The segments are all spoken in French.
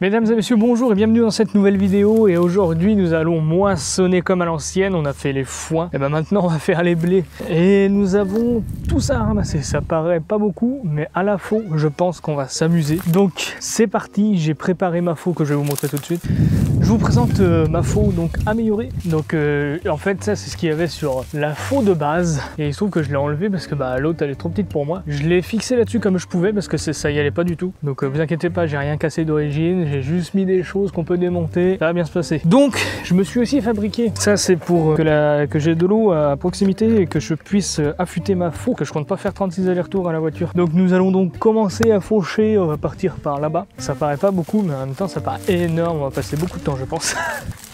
Mesdames et messieurs, bonjour et bienvenue dans cette nouvelle vidéo. Et aujourd'hui, nous allons moissonner comme à l'ancienne. On a fait les foins, et ben maintenant on va faire les blés. Et nous avons tout ça à ramasser. Ça paraît pas beaucoup, mais à la faux, je pense qu'on va s'amuser. Donc c'est parti, j'ai préparé ma faux que je vais vous montrer tout de suite. Je vous présente ma faux donc améliorée. Donc en fait, ça c'est ce qu'il y avait sur la faux de base. Et il se trouve que je l'ai enlevé parce que l'autre elle est trop petite pour moi. Je l'ai fixé là-dessus comme je pouvais parce que ça y allait pas du tout. Donc vous inquiétez pas, j'ai rien cassé d'origine. J'ai juste mis des choses qu'on peut démonter, ça va bien se passer. Donc je me suis aussi fabriqué, ça c'est pour que j'ai de l'eau à proximité et que je puisse affûter ma faux, que je compte pas faire 36 allers-retours à la voiture. Donc nous allons donc commencer à faucher, on va partir par là-bas. Ça paraît pas beaucoup mais en même temps ça paraît énorme, on va passer beaucoup de temps je pense.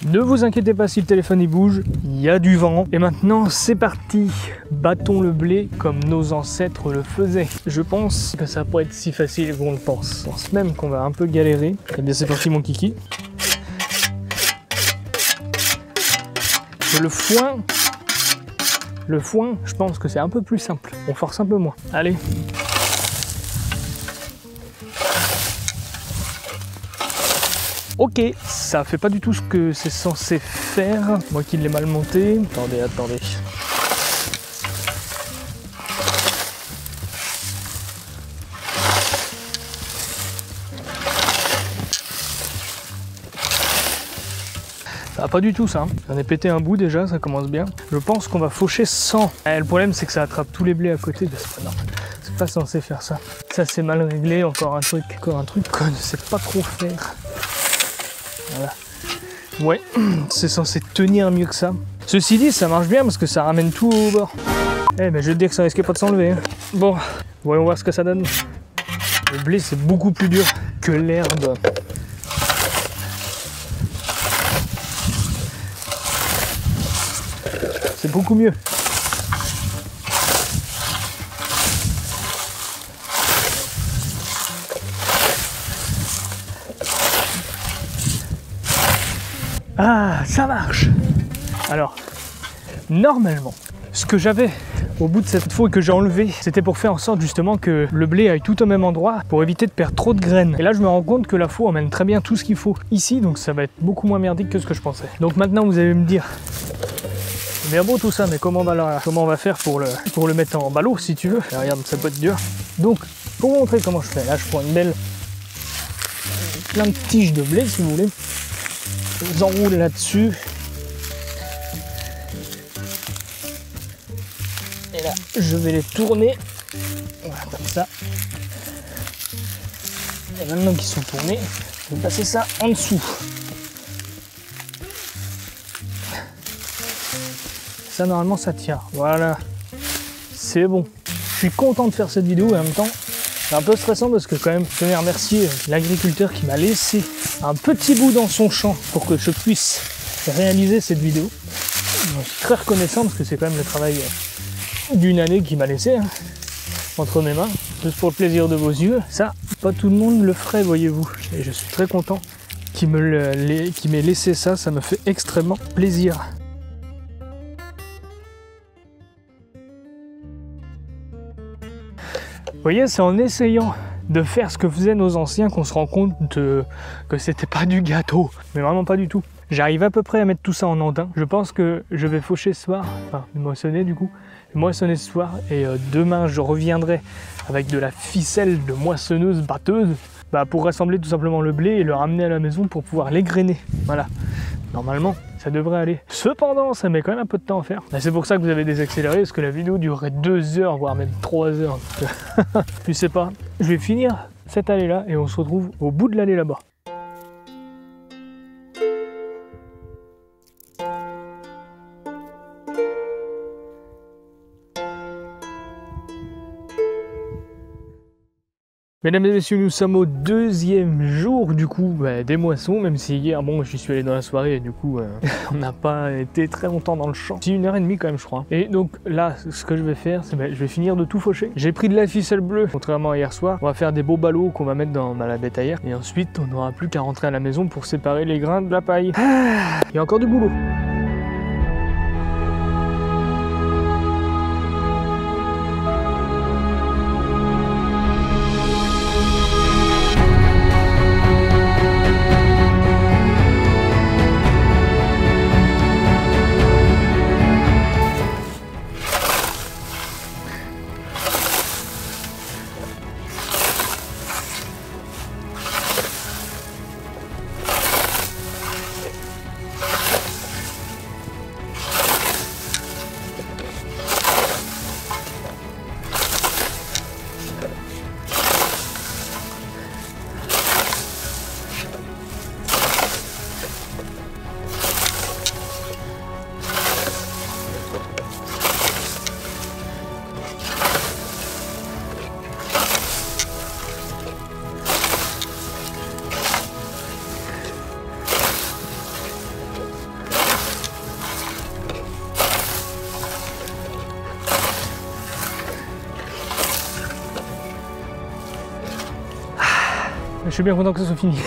Ne vous inquiétez pas si le téléphone il bouge, il y a du vent. Et maintenant c'est parti, battons le blé comme nos ancêtres le faisaient. Je pense que ça va pas être si facile qu'on le pense. Je pense même qu'on va un peu galérer. Et bien c'est parti mon kiki. Le foin, je pense que c'est un peu plus simple. On force un peu moins. Allez. Ok, ça fait pas du tout ce que c'est censé faire. Moi qui l'ai mal monté. Attendez. Ça va pas du tout ça. J'en ai pété un bout déjà, ça commence bien. Je pense qu'on va faucher sans. Le problème c'est que ça attrape tous les blés à côté. C'est pas censé faire ça. Ça c'est mal réglé, encore un truc qu'on ne sait pas trop faire. Voilà. Ouais, c'est censé tenir mieux que ça. Ceci dit, ça marche bien parce que ça ramène tout au bord. Mais je vais te dire que ça risquait pas de s'enlever. Bon, voyons voir ce que ça donne. Le blé c'est beaucoup plus dur que l'herbe. C'est beaucoup mieux. Ah, ça marche. Alors, normalement, ce que j'avais au bout de cette faux et que j'ai enlevé, c'était pour faire en sorte justement que le blé aille tout au même endroit pour éviter de perdre trop de graines. Et là, je me rends compte que la faux emmène très bien tout ce qu'il faut ici, donc ça va être beaucoup moins merdique que ce que je pensais. Donc maintenant, vous allez me dire, c'est bien beau tout ça, mais comment on va faire pour le mettre en ballot si tu veux. Et regarde, ça peut être dur. Donc, pour vous montrer comment je fais, là, je prends plein de tiges de blé si vous voulez. Je les enroule là-dessus. Et là, je vais les tourner. Voilà, comme ça. Et maintenant qu'ils sont tournés, je vais passer ça en dessous. Ça, normalement, ça tient. Voilà. C'est bon. Je suis content de faire cette vidéo et en même temps, c'est un peu stressant parce que quand même, je tenais à remercier l'agriculteur qui m'a laissé un petit bout dans son champ pour que je puisse réaliser cette vidéo. Donc, je suis très reconnaissant parce que c'est quand même le travail d'une année qu'il m'a laissé entre mes mains, juste pour le plaisir de vos yeux. Ça, pas tout le monde le ferait, voyez-vous. Et je suis très content qu'il m'ait laissé ça, ça me fait extrêmement plaisir. Vous voyez, c'est en essayant de faire ce que faisaient nos anciens qu'on se rend compte que c'était pas du gâteau, mais vraiment pas du tout. J'arrive à peu près à mettre tout ça en andin. Je pense que je vais faucher ce soir, enfin moissonner du coup, moissonner ce soir et demain je reviendrai avec de la ficelle de moissonneuse batteuse pour rassembler tout simplement le blé et le ramener à la maison pour pouvoir l'égrainer. Voilà, normalement ça devrait aller. Cependant, ça met quand même un peu de temps à faire. C'est pour ça que vous avez désaccéléré, parce que la vidéo durerait 2 heures, voire même 3 heures. Je sais pas. Je vais finir cette allée là et on se retrouve au bout de l'allée là-bas. Mesdames et messieurs, nous sommes au 2e jour du coup des moissons, même si hier, bon, j'y suis allé dans la soirée et du coup, on n'a pas été très longtemps dans le champ. C'est 1h30 quand même, je crois. Et donc là, ce que je vais faire, c'est je vais finir de tout faucher. J'ai pris de la ficelle bleue, contrairement à hier soir. On va faire des beaux ballots qu'on va mettre dans la bétaillère. Et ensuite, on n'aura plus qu'à rentrer à la maison pour séparer les grains de la paille. Il y a encore du boulot. Je suis bien content que ça soit fini.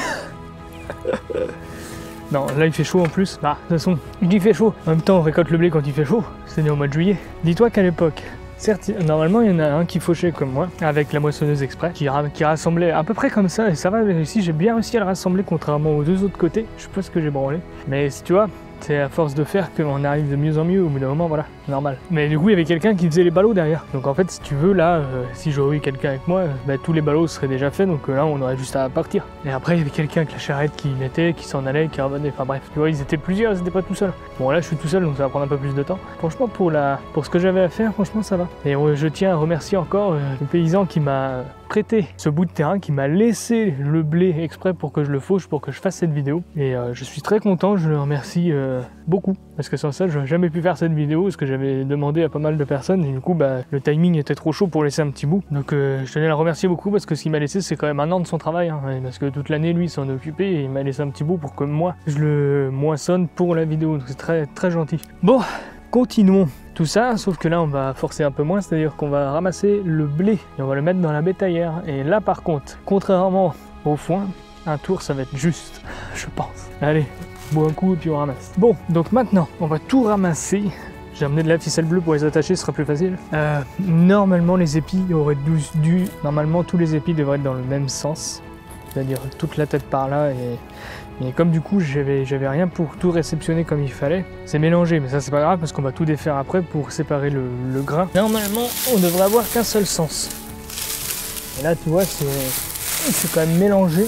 Non, là il fait chaud en plus. Bah, de toute façon, il fait chaud. En même temps, on récolte le blé quand il fait chaud. C'est né au mois de juillet. Dis-toi qu'à l'époque, certes, normalement, il y en a un qui fauchait comme moi, avec la moissonneuse exprès, qui rassemblait à peu près comme ça. Et ça va, ici, j'ai bien réussi à le rassembler, contrairement aux deux autres côtés. Je sais pas ce que j'ai branlé. Mais si tu vois, c'est à force de faire qu'on arrive de mieux en mieux. Au bout d'un moment, voilà, normal. Mais du coup, il y avait quelqu'un qui faisait les ballots derrière. Donc en fait, si tu veux, là, si j'aurais eu quelqu'un avec moi, bah, tous les ballots seraient déjà faits. Donc là, on aurait juste à partir. Et après, il y avait quelqu'un avec la charrette qui mettait, qui s'en allait, qui revenait. Enfin bref, tu vois, ils étaient plusieurs, ils étaient pas tout seuls. Bon, là, je suis tout seul, donc ça va prendre un peu plus de temps. Franchement, pour ce que j'avais à faire, franchement, ça va. Et je tiens à remercier encore le paysan qui m'a prêté ce bout de terrain, qui m'a laissé le blé exprès pour que je le fauche, pour que je fasse cette vidéo. Et je suis très content, je le remercie beaucoup. Parce que sans ça, j'aurais jamais pu faire cette vidéo, parce que j'avais demandé à pas mal de personnes, et du coup, bah, le timing était trop chaud pour laisser un petit bout. Donc je tenais à le remercier beaucoup, parce que ce qu'il m'a laissé, c'est quand même 1 an de son travail, hein, parce que toute l'année, lui, s'en est occupé, et il m'a laissé un petit bout pour que moi, je le moissonne pour la vidéo. Donc c'est très, très gentil. Bon, continuons tout ça, sauf que là, on va forcer un peu moins, c'est-à-dire qu'on va ramasser le blé, et on va le mettre dans la bétaillère. Et là, par contre, contrairement au foin, un tour, ça va être juste, je pense. Allez, bois un coup et puis on ramasse. Bon, donc maintenant, on va tout ramasser. J'ai amené de la ficelle bleue pour les attacher, ce sera plus facile. Normalement, les épis auraient dû... Normalement, tous les épis devraient être dans le même sens. C'est-à-dire toute la tête par là. Et comme du coup, j'avais rien pour tout réceptionner comme il fallait, c'est mélangé. Mais ça, c'est pas grave parce qu'on va tout défaire après pour séparer le grain. Normalement, on devrait avoir qu'un seul sens. Et là, tu vois, c'est quand même mélangé.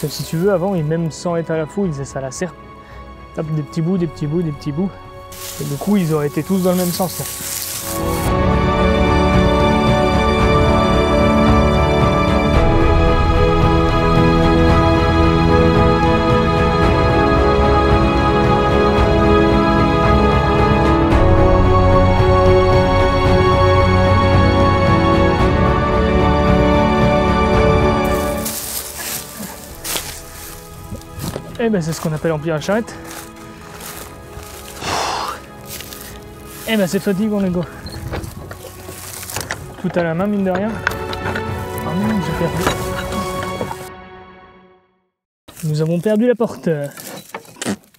Parce que si tu veux, avant, même sans être à la fouille, ils faisaient ça à la serpe. Hop, des petits bouts, des petits bouts, des petits bouts. Et du coup, ils auraient été tous dans le même sens, là. Et ben c'est ce qu'on appelle remplir la charrette. Et ben c'est fatigant les gars. Tout à la main mine de rien. Ah non, j'ai perdu. Nous avons perdu la porte.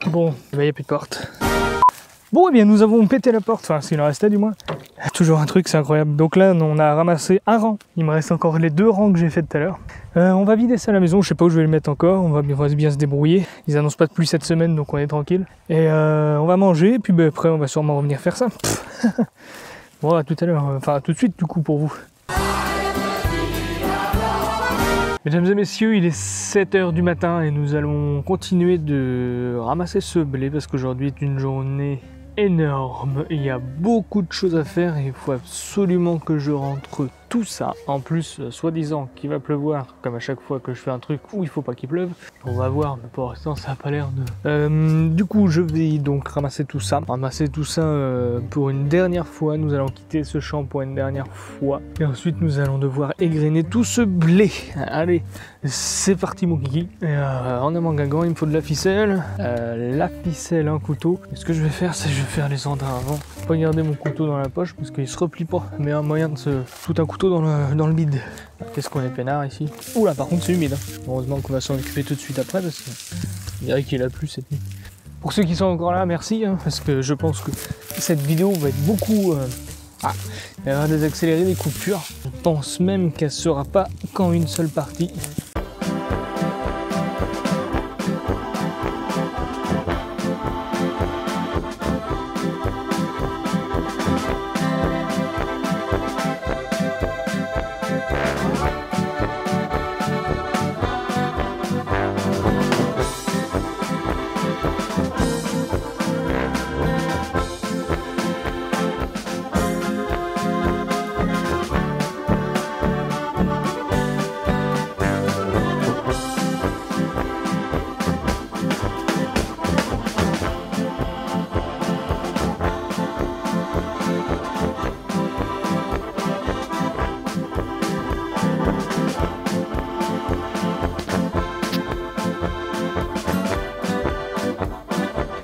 Bon, il n'y a plus de porte. Bon, et bien nous avons pété la porte, enfin s'il en restait du moins. Toujours un truc, c'est incroyable. Donc là, on a ramassé un rang. Il me reste encore les 2 rangs que j'ai fait tout à l'heure. On va vider ça à la maison, je sais pas où je vais le mettre encore. On va bien se débrouiller. Ils annoncent pas de pluie cette semaine, donc on est tranquille. Et on va manger, et puis bah, après on va sûrement revenir faire ça. Bon, à tout à l'heure, enfin tout de suite du coup pour vous. Mesdames et messieurs, il est 7 h du matin et nous allons continuer de ramasser ce blé parce qu'aujourd'hui est une journée énorme. Il y a beaucoup de choses à faire et il faut absolument que je rentre tout ça. En plus, soi-disant qu'il va pleuvoir, comme à chaque fois que je fais un truc où il faut pas qu'il pleuve. On va voir, mais pour l'instant ça n'a pas l'air de... Du coup, je vais donc ramasser tout ça. Pour une dernière fois. Nous allons quitter ce champ pour une dernière fois. Et ensuite, nous allons devoir égrener tout ce blé. Allez, c'est parti mon kiki. Et en amangagan, il me faut de la ficelle. Un couteau. Et ce que je vais faire, c'est que je vais faire les endroits avant. Pas garder mon couteau dans la poche parce qu'il se replie pas. Mais un moyen de se foutre un couteau dans le bide. Qu'est-ce qu'on est peinard ici. Oula, par contre c'est humide. Hein. Heureusement qu'on va s'en occuper tout de suite après parce qu'il dirait qu'il a plu cette nuit. Pour ceux qui sont encore là, merci. Hein, parce que je pense que cette vidéo va être beaucoup... il va y avoir des accélérés, des coupures. Je pense même qu'elle sera pas qu'en une seule partie.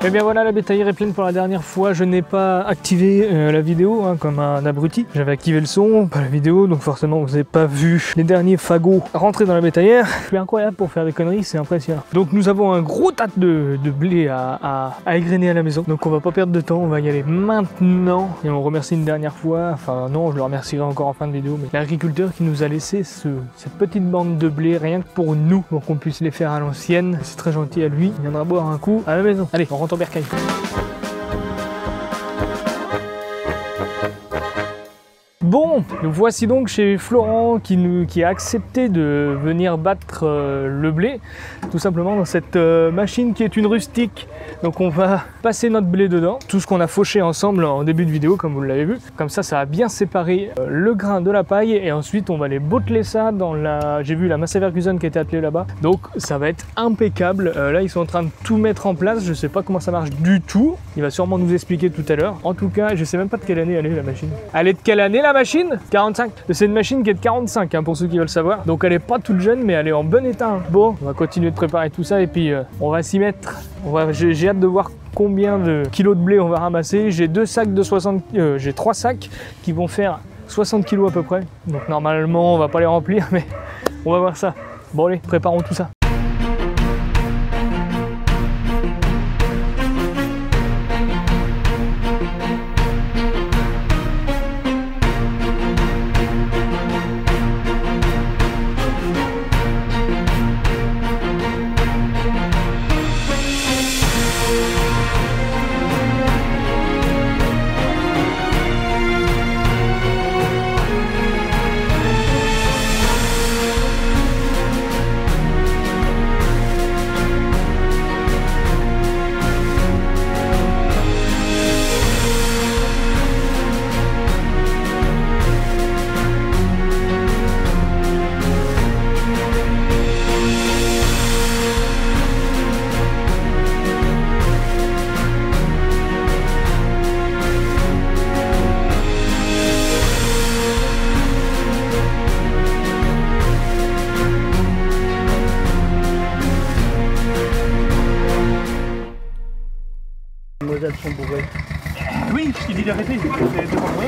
Et bien voilà, la bétaillère est pleine pour la dernière fois. Je n'ai pas activé la vidéo hein, comme un abruti. J'avais activé le son, pas la vidéo, donc forcément vous n'avez pas vu les derniers fagots rentrer dans la bétaillère. Je suis incroyable pour faire des conneries, c'est impressionnant. Donc nous avons un gros tas de blé à égrener à la maison. Donc on va pas perdre de temps, on va y aller maintenant. Et on remercie une dernière fois, enfin non, je le remercierai encore en fin de vidéo, mais l'agriculteur qui nous a laissé cette petite bande de blé rien que pour nous, pour qu'on puisse les faire à l'ancienne. C'est très gentil à lui, il viendra boire un coup à la maison. Allez, on rentre au bercail. Bon, nous voici donc chez Florent qui a accepté de venir battre le blé, tout simplement dans cette machine qui est une rustique. Donc on va passer notre blé dedans, tout ce qu'on a fauché ensemble en début de vidéo comme vous l'avez vu. Comme ça va bien séparer le grain de la paille et ensuite on va les botteler ça dans la... J'ai vu la Massey Ferguson qui était attelée là-bas, donc ça va être impeccable. Là ils sont en train de tout mettre en place, je sais pas comment ça marche du tout. Il va sûrement nous expliquer tout à l'heure. En tout cas, je sais même pas de quelle année elle est la machine. Elle est de quelle année la machine? 45. C'est une machine qui est de 45 hein, pour ceux qui veulent savoir. Donc elle est pas toute jeune mais elle est en bon état. Hein. Bon, on va continuer de préparer tout ça et puis on va s'y mettre. J'ai hâte de voir combien de kilos de blé on va ramasser. J'ai 2 sacs de 60... j'ai 3 sacs qui vont faire 60 kilos à peu près. Donc normalement on va pas les remplir mais on va voir ça. Bon allez, préparons tout ça. Elles sont bourrées. Oui, je t'ai dit d'arrêter, c'est devant moi.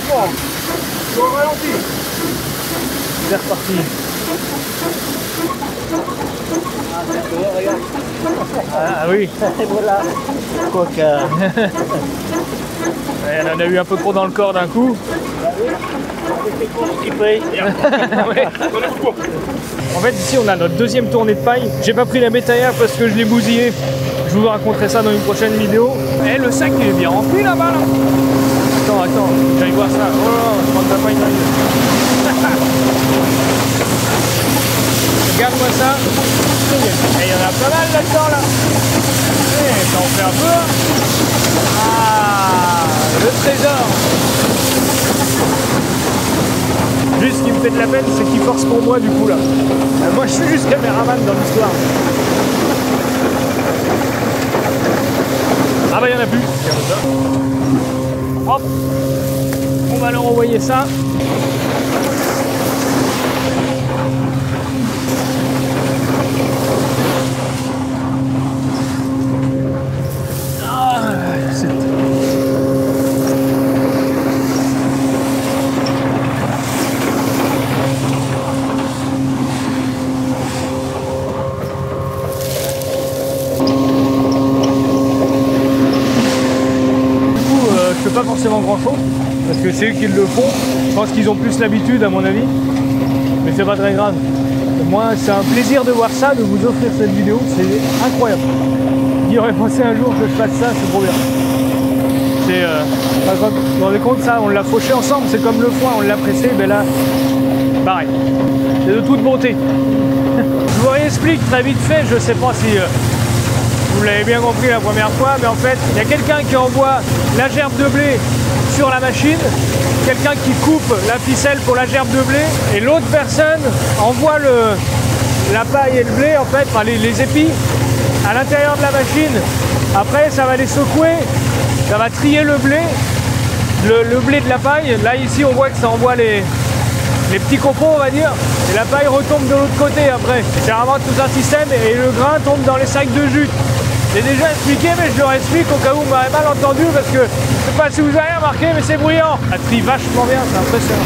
Bon, on ralentit. C'est reparti. Ah, c'est regarde. Ah oui. Et voilà. Quoi que... Elle en a eu un peu trop dans le corps d'un coup. En fait ici on a notre deuxième tournée de paille. J'ai pas pris la bétaillère parce que je l'ai bousillé. Je vous raconterai ça dans une prochaine vidéo. Et le sac il est bien rempli là-bas là. Attends, j'aille voir ça. Oh là, je prends de la paille dans regarde-moi ça. Et il y en a pas mal là-dedans là. Et ça en fait un peu. Ah, le trésor. Juste ce qui me fait de la peine, c'est qu'il force pour moi du coup là. Moi je suis juste caméraman dans l'histoire. Ah bah il n'y en a plus. Hop. On va leur envoyer ça. Pas forcément grand chose parce que c'est eux qui le font. Je pense qu'ils ont plus l'habitude à mon avis, mais c'est pas très grave. Moi c'est un plaisir de voir ça, de vous offrir cette vidéo, c'est incroyable. Qui aurait pensé un jour que je fasse ça, c'est trop bien. C'est vous vous rendez compte, ça on l'a fauché ensemble, c'est comme le foin, on l'a pressé, mais là pareil, c'est de toute beauté. Je vous réexplique très vite fait, je sais pas si vous l'avez bien compris la première fois, mais en fait, il y a quelqu'un qui envoie la gerbe de blé sur la machine, quelqu'un qui coupe la ficelle pour la gerbe de blé, et l'autre personne envoie la paille et le blé, en fait, enfin les épis, à l'intérieur de la machine. Après, ça va les secouer, ça va trier le blé de la paille. Là, ici, on voit que ça envoie les petits copeaux on va dire, et la paille retombe de l'autre côté après. C'est vraiment tout un système et le grain tombe dans les sacs de jute. J'ai déjà expliqué mais je le réexplique au cas où vous m'avez mal entendu parce que je sais pas si vous avez remarqué mais c'est bruyant. Ça trie vachement bien, c'est impressionnant.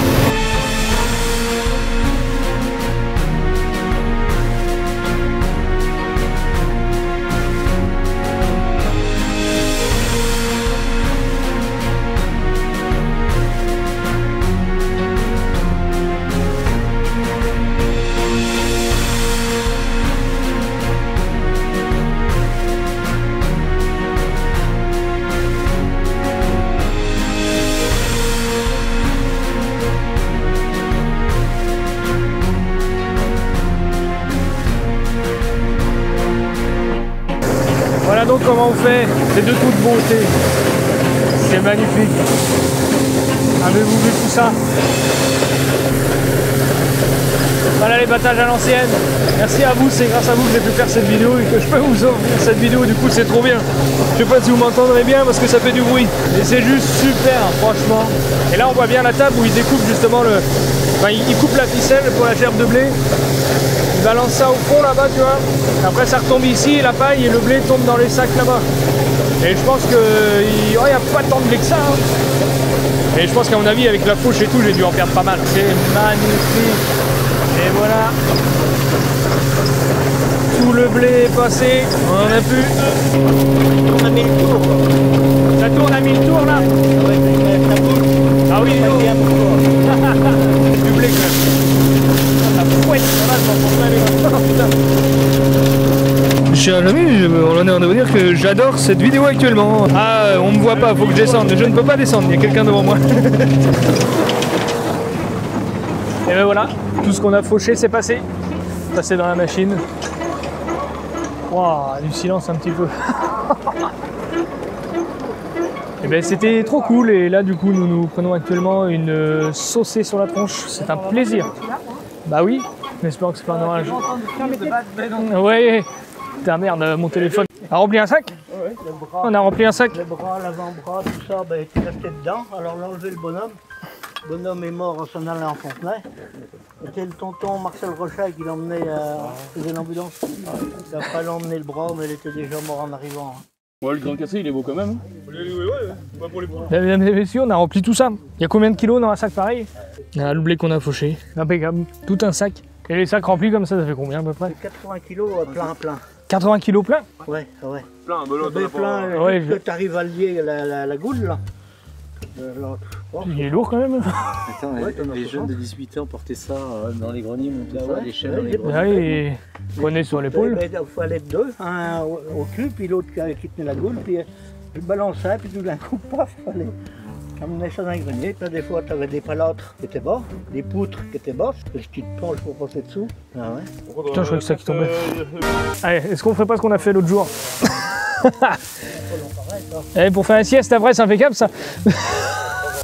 Voilà donc comment on fait, c'est de toute beauté, c'est magnifique. Avez-vous vu tout ça? Voilà les battages à l'ancienne. Merci à vous, c'est grâce à vous que j'ai pu faire cette vidéo et que je peux vous offrir cette vidéo, du coup c'est trop bien. Je sais pas si vous m'entendrez bien parce que ça fait du bruit, mais c'est juste super franchement. Et là on voit bien la table où il découpe justement le... Enfin il coupe la ficelle pour la gerbe de blé. Il balance ça au fond là-bas, tu vois. Après ça retombe ici, la paille et le blé tombe dans les sacs là-bas. Et je pense qu'il n'y a pas tant de blé que ça. Hein. Et je pense qu'à mon avis, avec la fauche et tout, j'ai dû en perdre pas mal. C'est magnifique. Et voilà. Tout le blé est passé. On en a plus. On a mis le tour. Ça tourne à 1000 tours là. Ouais, ça bouge. Ah oui, Ça vient du blé quand même. La fouette, Cher ami, on en est de vous dire que j'adore cette vidéo actuellement. Ah, on me voit pas, faut que je descende. Je ne peux pas descendre, il y a quelqu'un devant moi. Et ben voilà, tout ce qu'on a fauché c'est passé. Passé dans la machine. Waouh, du silence un petit peu. Et ben c'était trop cool et là du coup nous prenons actuellement une saucée sur la tronche. C'est un plaisir. Bah oui, j'espère que c'est pas un orage. Ouais, putain merde, mon téléphone. On a rempli un sac? Ouais, le bras. On a rempli un sac. Le bras, l'avant-bras, tout ça, ben, tu restais dedans. Alors on a enlevé le bonhomme. Le bonhomme est mort en s'en allant en Fontenay. C'était le tonton Marcel Rochal qui l'emmenait à l'ambulance. Il n'a pas l'emmené le bras, mais il était déjà mort en arrivant. Ouais, le grand cassé, il est beau quand même. Pas pour les points. Mesdames et messieurs, on a rempli tout ça. Il y a combien de kilos dans un sac pareil? Le blé qu'on a fauché. Impeccable. Tout un sac. Et les sacs remplis comme ça fait combien à peu près? 80 kilos plein. 80 kilos plein? Ouais, ouais. Plein, belot, Plein, ouais, que tu arrives à lier la goule là. Il est lourd quand même. Attends, les jeunes de 18 ans portaient ça dans les greniers, montaient ça, les chaînes dans les greniers. Allez, prenez sur l'épaule. Il fallait deux, un au cul, puis l'autre qui tenait la goule, puis je balançais, puis tout d'un coup, paf, fallait amener ça dans les greniers. Puis des fois, tu avais des palâtres qui étaient bas, des poutres qui étaient basses, parce que tu te penches pour passer dessous. Ah ouais. Putain, je crois que c'est ça qui tombait. Allez, est-ce qu'on ferait pas ce qu'on a fait l'autre jour? Eh, pour faire un sieste, après, c'est impeccable ça.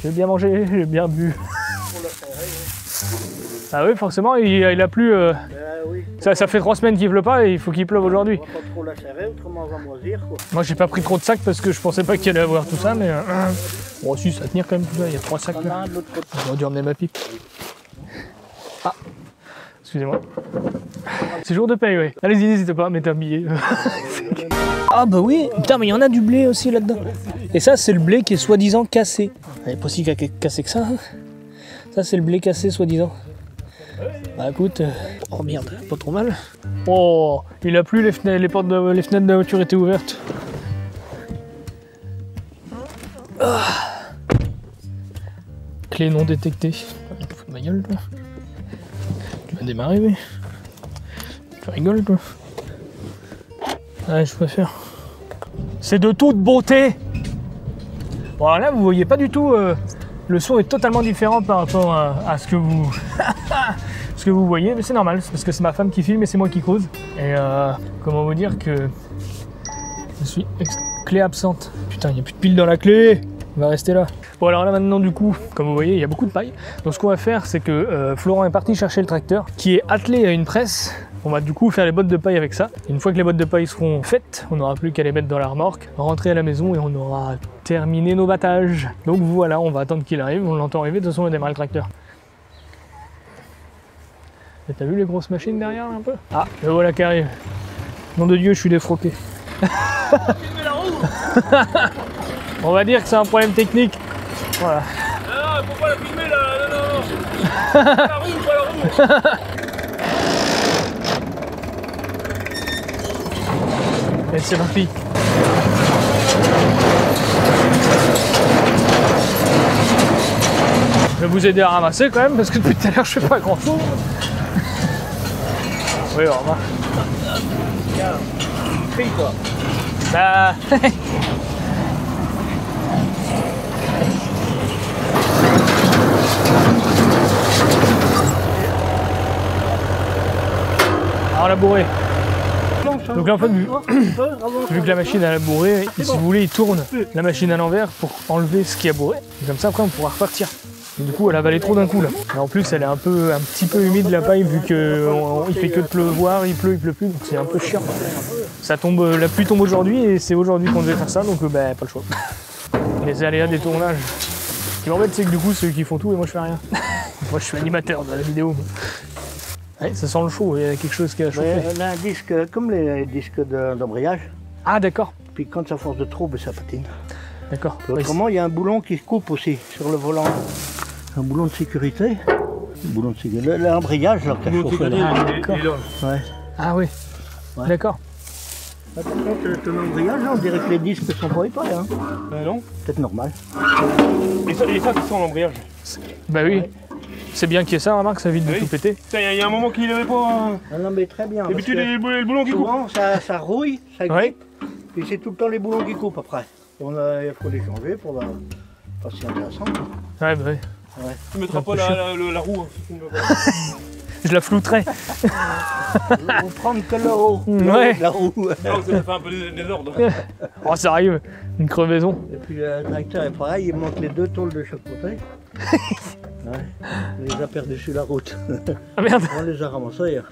J'ai bien mangé, j'ai bien bu. Ah oui, forcément, il a plu. Oui. Ça fait 3 semaines qu'il pleut pas et il faut qu'il pleuve aujourd'hui. On va pas trop la serrer, autrement on va moisir quoi. Moi, j'ai pas pris trop de sacs parce que je pensais pas qu'il allait avoir tout ça, mais bon, si, ça va tenir quand même tout ça. Il y a 3 sacs On a là. un de l'autre côté. J'aurais dû emmener ma pipe. Ah, excusez-moi. C'est jour de paye, ouais. Allez-y, n'hésitez pas, mettez un billet. Ah bah oui, putain, mais il y en a du blé aussi là-dedans. Et ça, c'est le blé qui est soi-disant cassé. Il n'est pas si cassé que ça. Hein. Ça, c'est le blé cassé, soi-disant. Bah écoute, oh merde, pas trop mal. Oh, il a plu, les fenêtres de la voiture étaient ouvertes. Ah. Clé non détectée. Fous de ma gueule, toi. Tu vas démarrer, oui. Tu rigoles, toi. Ouais, je préfère. C'est de toute beauté. Bon, alors là, vous voyez pas du tout. Le son est totalement différent par rapport à ce que vous. Ce que vous voyez, mais c'est normal, parce que c'est ma femme qui filme et c'est moi qui cause. Et comment vous dire que je suis clé absente. Putain, il n'y a plus de pile dans la clé. On va rester là. Bon alors là maintenant du coup, comme vous voyez, il y a beaucoup de paille. Donc ce qu'on va faire, c'est que Florent est parti chercher le tracteur qui est attelé à une presse. On va du coup faire les bottes de paille avec ça. Une fois que les bottes de paille seront faites, on n'aura plus qu'à les mettre dans la remorque, rentrer à la maison et on aura terminé nos battages. Donc voilà, on va attendre qu'il arrive, on l'entend arriver, de toute façon on démarre le tracteur. Et t'as vu les grosses machines derrière là, un peu? Ah, le voilà qui arrive. Nom de Dieu, je suis défroqué. On va dire que c'est un problème technique. Voilà. Non, il faut pas la filmer là, non. La roue, pas la roue. Et c'est parti. Je vais vous aider à ramasser quand même parce que depuis tout à l'heure je fais pas grand chose. Oui, on remarque. Crie quoi. Bah. Alors la bourrée. Donc là en fait, vu que la machine a bourré, si vous voulez, il tourne la machine à l'envers pour enlever ce qui a bourré. Et comme ça après on pourra repartir. Et du coup elle a avalé trop d'un coup là. Et en plus elle est un petit peu humide la paille vu qu'il fait que de pleuvoir, il pleut plus, donc c'est un peu chiant. Ça tombe, la pluie tombe aujourd'hui et c'est aujourd'hui qu'on devait faire ça, donc bah pas le choix. Les aléas des tournages. Ce qui m'embête c'est que du coup c'est eux qui font tout et moi je fais rien. Moi je suis animateur de la vidéo. Ouais, ça sent le chaud, il y a quelque chose qui a chauffé. On a un disque, comme les disques d'embrayage, Ah d'accord, puis quand ça force de trop, ben, ça patine. d'accord. Autrement, il y a un boulon qui se coupe aussi sur le volant. Un boulon de sécurité. L'embrayage, là, qui a chauffé là. Ah, d'accord. Ouais. Ah oui, Ouais. d'accord. Par contre, ton embrayage, là, on dirait que les disques sont pas épais. Hein. Non. Peut-être normal. Et ça qui sont l'embrayage. Bah oui, Ouais. c'est bien qu'il y ait ça, remarque, ça évite de Oui. tout péter. Il y a un moment qu'il avait pas. Ah non, mais très bien. D'habitude, parce que le boulon qui coupe. souvent, ça rouille, ça Ouais. grippe. Puis c'est tout le temps les boulons qui coupent après. Il faut les changer pour pas si intéressant. Quoi. Ouais, bah oui. Tu mettras pas la roue. Je la flouterai. On prend que le haut, Ouais. la roue. Non, ça fait un peu des désordre. Oh, ça arrive, une crevaison. Et puis le tracteur est pareil, il manque les deux tôles de chaque côté. Ouais. On les a par-dessus la route. Ah merde, On les a ramassés hier.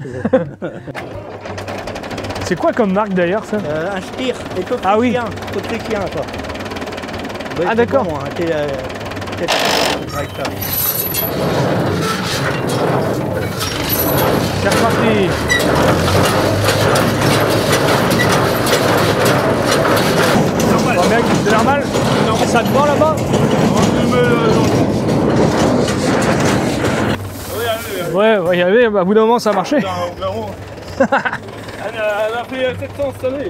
c'est quoi comme marque d'ailleurs ça? Un Stier, et autrichien. Ah oui. Autrichien, quoi. Ouais, Ah, c'est d'accord. Bon, hein, le tracteur. C'est reparti. Bon mec, c'est normal? Et ça te vend là-bas? Ouais, on va y aller, bah, à bout d'un moment ça a marché. Elle a fait 700 cette année.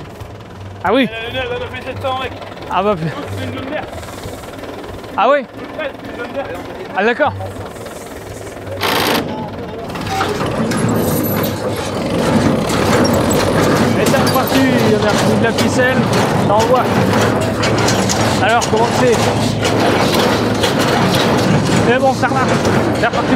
Ah oui? Elle a fait 700 mec. Ah bah, C'est une jeune mère. ah oui? C'est une jeune mère. Ah d'accord. Et c'est reparti, on a repris de la ficelle, ça envoie. Alors, comment c'est? Mais bon, ça remarche, c'est reparti.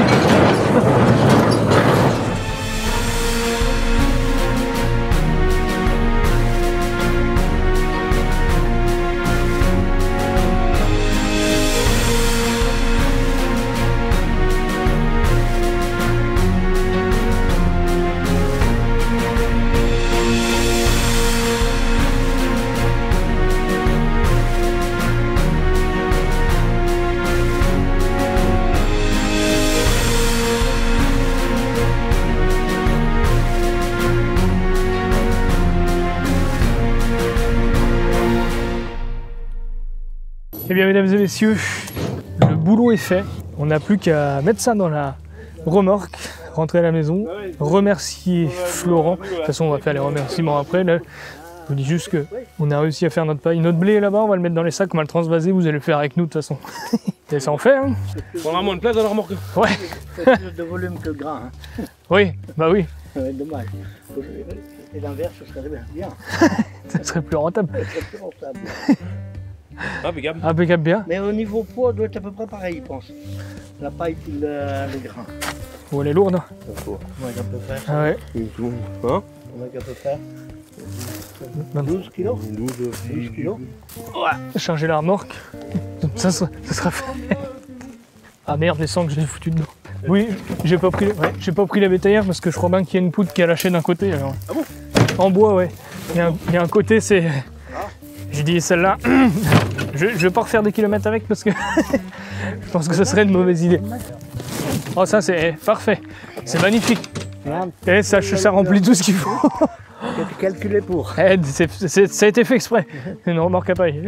Eh bien, mesdames et messieurs, le boulot est fait. On n'a plus qu'à mettre ça dans la remorque, rentrer à la maison, remercier Florent. De toute façon, on va faire les remerciements après. Là, je vous dis juste qu'on a réussi à faire notre paille. Notre blé est là-bas, on va le mettre dans les sacs, on va le transvaser. Vous allez le faire avec nous de toute façon. Et ça en fait, hein? On aura moins de place dans la remorque. Ouais, C'est plus de volume que le gras. Hein. oui, bah oui, Ouais, dommage. Et l'inverse, ce serait bien. ça serait plus rentable. Ce serait plus rentable. Impeccable. Impeccable bien. Mais au niveau poids, doit être à peu près pareil, je pense. La paille puis le grain. Oh, elle est lourde. Comment on peut faire Ah ouais. Hein? Comment on peut faire 12 kilos 12 kilos. Charger la remorque. Ça sera fait. Ah merde, les sangs que j'ai foutu dedans. Oui, j'ai pas pris la bétaillère parce que je crois bien qu'il y a une poutre qui a lâché d'un côté. Alors. Ah bon? En bois, ouais. Il y a un côté, c'est. J'ai dit celle-là, je vais pas refaire des kilomètres avec parce que je pense que ce serait une mauvaise idée. Oh ça c'est parfait, c'est magnifique. Regarde, Et ça remplit tout ce qu'il faut. c'est calculé pour. Eh, ça a été fait exprès. Une remorque à paille.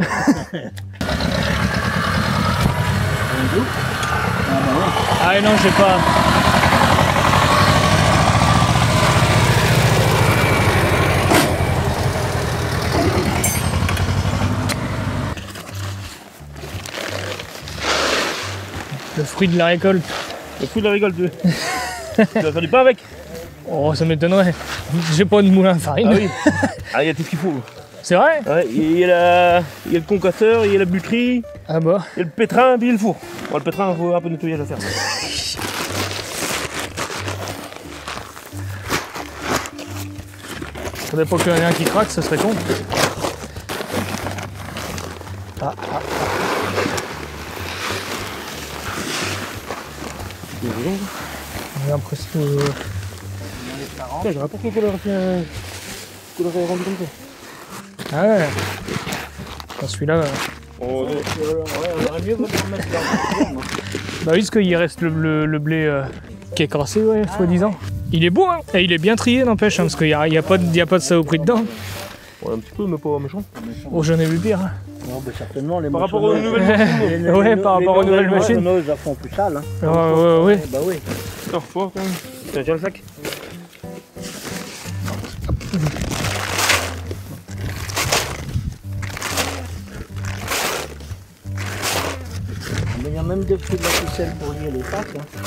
Ah non, j'ai pas. Le fruit de la récolte. Le fruit de la récolte. Tu vas faire du pain avec? Oh, ça m'étonnerait. J'ai pas de moulin à farine. Ah oui. Ah, il y a tout ce qu'il faut. C'est vrai? Ouais, il y a le concasseur, il y a la bûcherie, Ah bah. il y a le pétrin, puis il y a le four. Bon, le pétrin, il faut un peu de nettoyage à faire. Faudrait pas qu'il y en ait un qui craque, ça serait con. Regarde presque. J'aurais pas qu'on l'aurait rendu comme ça. Ah ouais. Enfin, celui-là. Oh, Ouais, on aurait mieux vaut en mettre là. Bah oui, parce qu'il reste le blé qui est crassé, ouais, soi-disant. Il est beau, hein. Et il est bien trié, n'empêche, hein, parce qu'il n'y a pas de saloperie dedans. ouais, un petit peu, mais pas méchant. Oh, j'en ai vu pire. Hein. Non, mais certainement, les Par rapport aux moissonneuses- nouvelles machines. les- Ouais, les- par rapport aux les nouvelles machines. moissonneuses, elles font plus sale. Hein. Ouais. Bah oui. Non, fort quand même. Tiens le sac. Mais il y a même des fils de la ficelle pour lier les sacs. Hein.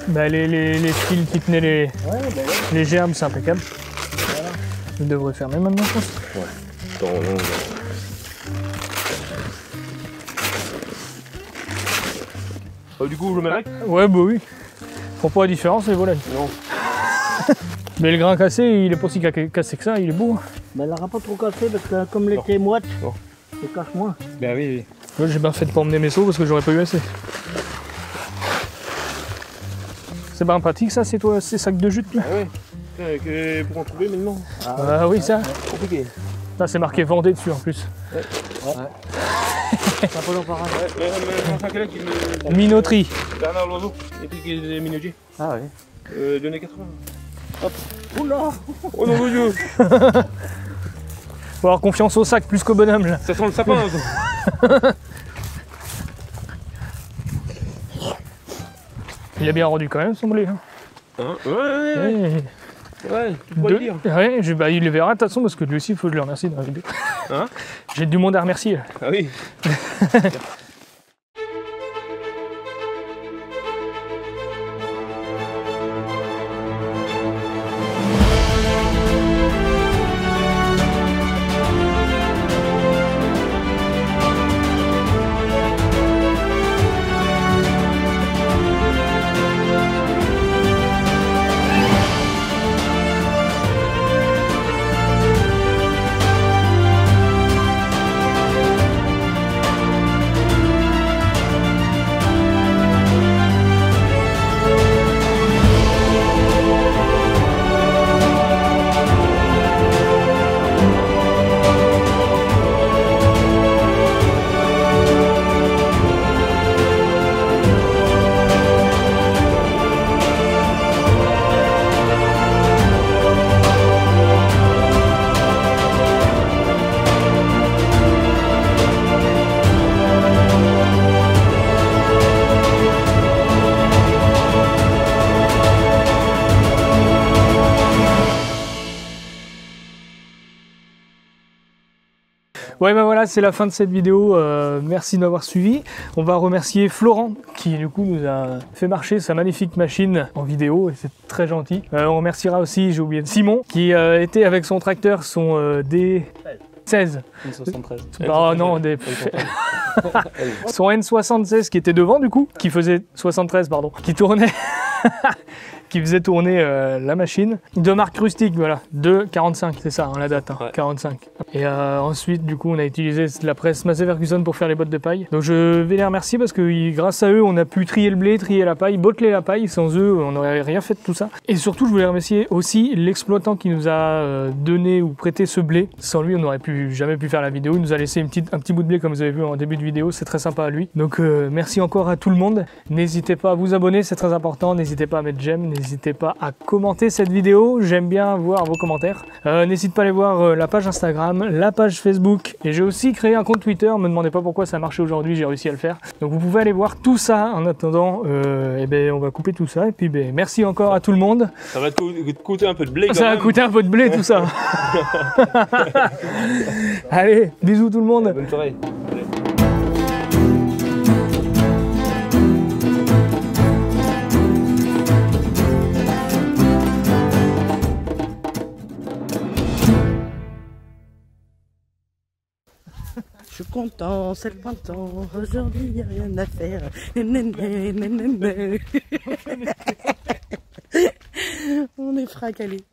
Bah les fils qui tenaient les Ouais, bah ouais. les germes, c'est impeccable. Je devrais fermer maintenant, je pense. Attends, non, non. Du coup, je le mets avec. Ouais, bah oui. Faut pas la différence, et voilà. Non. Mais le grain cassé, il est pas si cassé que ça, il est beau. Hein. Mais elle n'aura pas trop cassé parce que comme l'été moite, Non. ça casse moins. Ben oui. Ouais, j'ai bien fait de pas emmener mes seaux parce que j'aurais pas eu assez. C'est bien pratique ça, ces sacs de jute là. Ah oui. Pour en trouver maintenant, Ah oui, ça. compliqué. Là, c'est marqué Vendée dessus en plus. C'est un peu l'embarras. Un sac là qui me. Minoterie. Bernard Loiseau, et puis qui est des minotiers. Ah oui. Donné 80. Oula. Oh non, mon Dieu. Faut avoir confiance au sac plus qu'au bonhomme là. Ça sent le sapin. Ça. Il a bien rendu quand même son blé. Hein. Hein? Ouais, tu pourrais le dire. Ouais, il le verra de toute façon parce que lui aussi il faut que je le remercie dans la vidéo. Hein? J'ai du monde à remercier. Là. Ah oui. Ouais, ben voilà, c'est la fin de cette vidéo. Merci de m'avoir suivi. On va remercier Florent qui du coup nous a fait marcher sa magnifique machine en vidéo et c'est très gentil. On remerciera aussi, j'ai oublié, Simon qui était avec son tracteur, son D16. N73. Ah non, son N76 qui était devant du coup, qui faisait 73 pardon, qui tournait. Qui faisait tourner la machine de marque rustique, voilà, de 45, c'est ça hein, la date, hein, Ouais. 45. Et ensuite, du coup, on a utilisé la presse Massey Ferguson pour faire les bottes de paille. Donc je vais les remercier parce que grâce à eux, on a pu trier le blé, trier la paille, botteler la paille. Sans eux, on n'aurait rien fait de tout ça. Et surtout, je voulais remercier aussi l'exploitant qui nous a donné ou prêté ce blé. Sans lui, on n'aurait jamais pu faire la vidéo. Il nous a laissé un petit bout de blé comme vous avez vu en début de vidéo. C'est très sympa à lui. Donc merci encore à tout le monde. N'hésitez pas à vous abonner, c'est très important. N'hésitez n'hésitez pas à mettre j'aime, n'hésitez pas à commenter cette vidéo, j'aime bien voir vos commentaires. N'hésitez pas à aller voir la page Instagram, la page Facebook, et j'ai aussi créé un compte Twitter, me demandez pas pourquoi ça a marché aujourd'hui, j'ai réussi à le faire. Donc vous pouvez aller voir tout ça. En attendant, eh ben, on va couper tout ça, et puis ben, merci encore à tout le monde. Ça va te coûter un peu de blé quand Ça va même. coûter un peu de blé tout ça. Allez, bisous tout le monde. Bonne soirée. Je suis content, c'est le printemps, aujourd'hui y a rien à faire. On est fracalés.